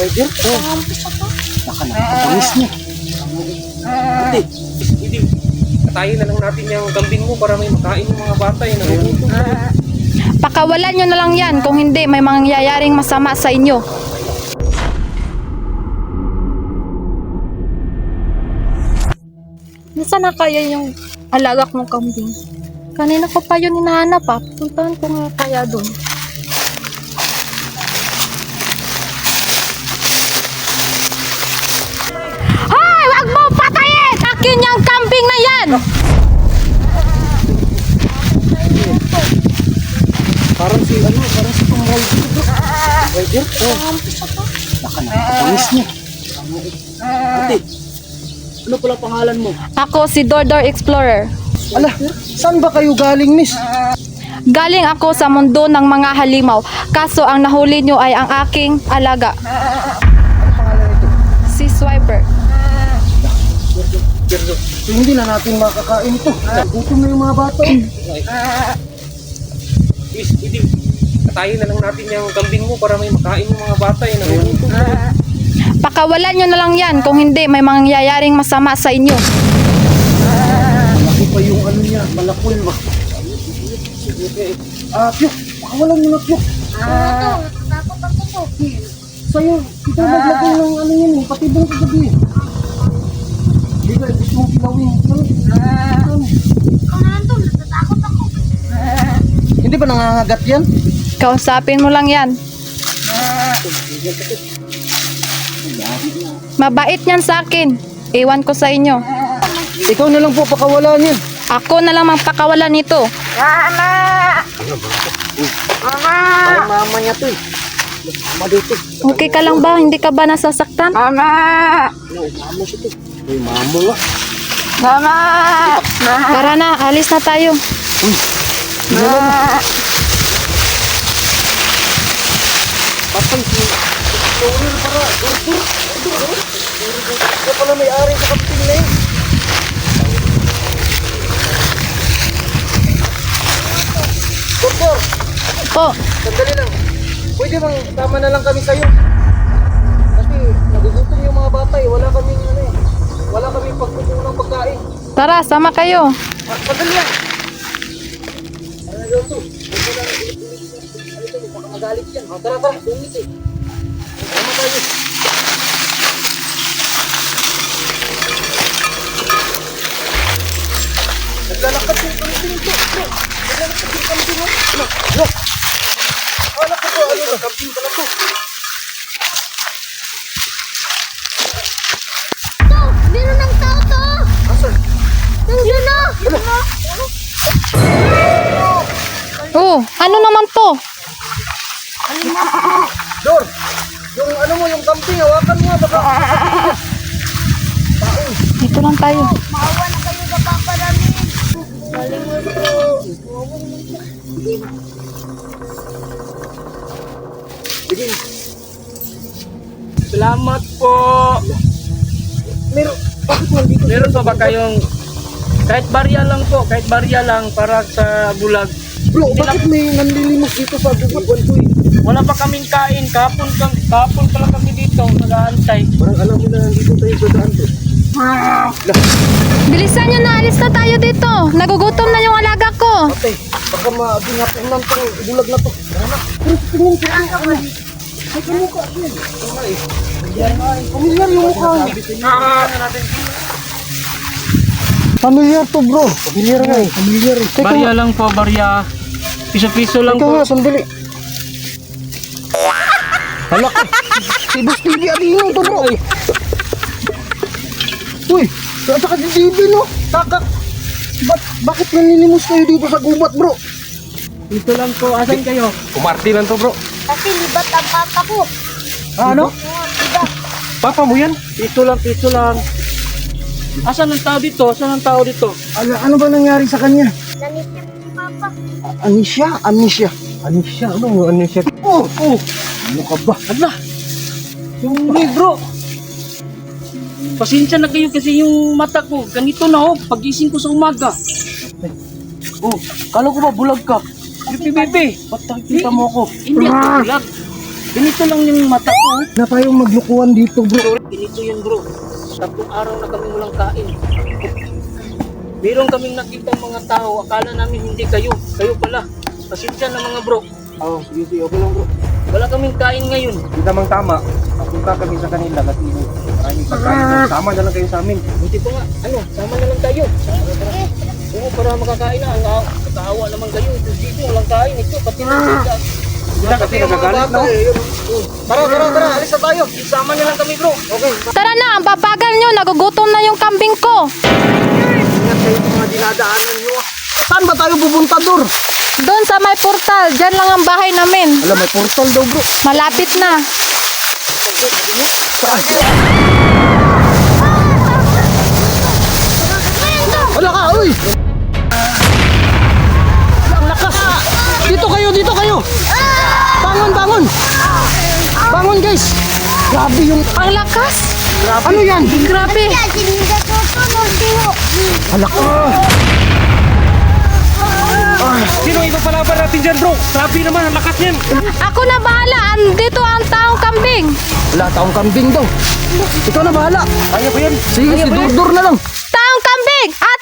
Rider? Oo. Baka nakakatamis niya. Hindi. Katayin na lang natin yung kambing mo para may makain yung mga bata. Nagugutom. Pakawalan nyo na lang yan, kung hindi may mangyayaring masama sa inyo. Nasaan na kaya yung alaga kong kambing? Kanina ko pa yun hinahanap pa. Puntahan ko nga kaya doon. Hoy! Wag mo patayin! Akin yung kambing na yan! Parang si itong Rider. Rider? Oo. Baka nakakatamis niya. Ate, ano pala pangalan mo? Ako si Dordor Explorer. Ala, saan ba kayo galing, miss? Galing ako sa mundo ng mga halimaw. Kaso ang nahuli nyo ay ang aking alaga. Ano pangalan ito? Si Swiper. So, hindi na natin makakain ito. Gutom na yung mga bata. Hindi. Katayin na lang natin yung kambing mo para may makain yung mga bata. Nagugutom. Pakawalan nyo na lang yan, kung hindi may mangyayaring masama sa inyo. Malaki pa yung ano niya, malakol ba? Piyok, pakawalan mo na, Piyok. Natatakot ako po. Sa'yo, ito naglagay ng ano yun, patibong ka gabi. Di ba, gusto mong pilawin. Ikaw na lang to, natatakot ako. Hindi ba nangangagat yan? Kausapin mo lang yan. Mabait yan sa akin. Iwan ko sa inyo. Ikaw na lang po pakawalan yan. Ako na lang magpakawalan nito. Parang mama niya to eh. Mama dito. Okay ka lang ba? Hindi ka ba nasasaktan? No, mama siya to. Uy, mama nga. Tara na, alis na tayo. Patay si Tower para. Ito pala may-ari sa kapiting na yun. Doktor, Po, sandali lang. Pwede bang tama na lang kami sa'yo? Kasi nagugutom yung mga bata eh. Wala kaming ano eh. Wala kaming pagkukunang pagkain. tara, sama kayo. Sandali lang. Ano na daw to? Huwag mo na ano to, baka magalit yan. Tara, dungit eh. Tama tayo. Naglalakad yung kambing to. Naglalakad yung kambing mo. Ano? Wala ko po. Ano? Kambing pala to. To, meron ng tao to. Asan? Nandiyan na. Oh, ano naman to? Dor! Yung ano mo, yung kambing, hawakan mo. Baka Dito lang tayo. Maawa na kayo sa papa namin. Galing mo to. sige. Salamat po. Bakit nandito? Meron pa ba kayong kahit barya lang para sa bulag? Bro, bakit may nanlilimos dito sa buwan ko eh? Wala pa kaming kain. Kapon pa lang kami dito. Nag-aantay. Parang alam mo na nandito tayo dadaan to. Bilisan nyo na, alis na tayo dito. Nagugutom na yung alaga ko. Patay, baka maabingatin lang tong bulag na to. Tara na. Pero tingin ka rin ako. May kamukha yun. Pamilyar yung mukha niya. Pamilyar to bro. Pamilyar nga eh. Pamilyar eh. Teka Barya lang po, barya. Piso-piso lang Ikaw po. nga, sandali. Halak ka. Si Boss TV, alino to bro. Uy, saka si TV no. Takak. Bakit naninimus kayo dito sa gubat bro? Dito lang po. Asan kayo? Kumarte lang to bro. Kasi libat ang papa ko. Ano? Libat. Papa mo yan? Piso lang. Asan ang tao dito? Asan ang tao dito? Ano ba nangyari sa kanya? Nanisip ni papa. Anisya? Ano mo anisya? Oh! Ano ka ba? Ala! Yung bro! Pasensya na kayo kasi yung mata ko, ganito na oh, pagising ko sa umaga. Oh, kala ko ba bulag ka? Bebe, Ba't nakikita mo ako? hindi ako bulag. Ganito lang yung mata ko. Na tayong maglukuhan dito, bro. Ganito yun bro. 3 araw na kami walang kain. Meron kaming nakita mga tao. Akala namin hindi kayo. Kayo pala. Pasensya na mga bro. Oh, sige, okay lang, bro. Wala kaming kain ngayon. Di tamang-tama. Papunta kami sa kanila kasi maraming pagkain. Sama na lang kayo sa amin. Hindi pa nga. Ano, sama na lang tayo. Oo, para makakain na. Nakaawa naman kayo. Ito dito, walang kain. Ito, pati na sila. Sila kasi nagagalit, no? Tara, alis na tayo. Isama na lang kami bro. Okay. Tara na, ang babagal nyo. Nagugutom na yung kambing ko. Ingat kayo sa mga dinadaanan nyo. Saan ba tayo pupunta, Dor? Doon sa may portal. Diyan lang ang bahay namin. Alam, may portal daw, bro. Malapit na. Wala ka, uy! Ang lakas! Dito kayo! Bangon! Bangon, guys! Grabe yung... Ang lakas. Ano yan? Grabe. Alak! Sino ipapalaban natin dyan bro? Grabe naman, ang lakas yan. Ako na bahala. Andito ang taong kambing. Wala taong kambing daw. Ikaw na bahala. Kaya ba yan? Sige, si Dordor na lang. Taong kambing! At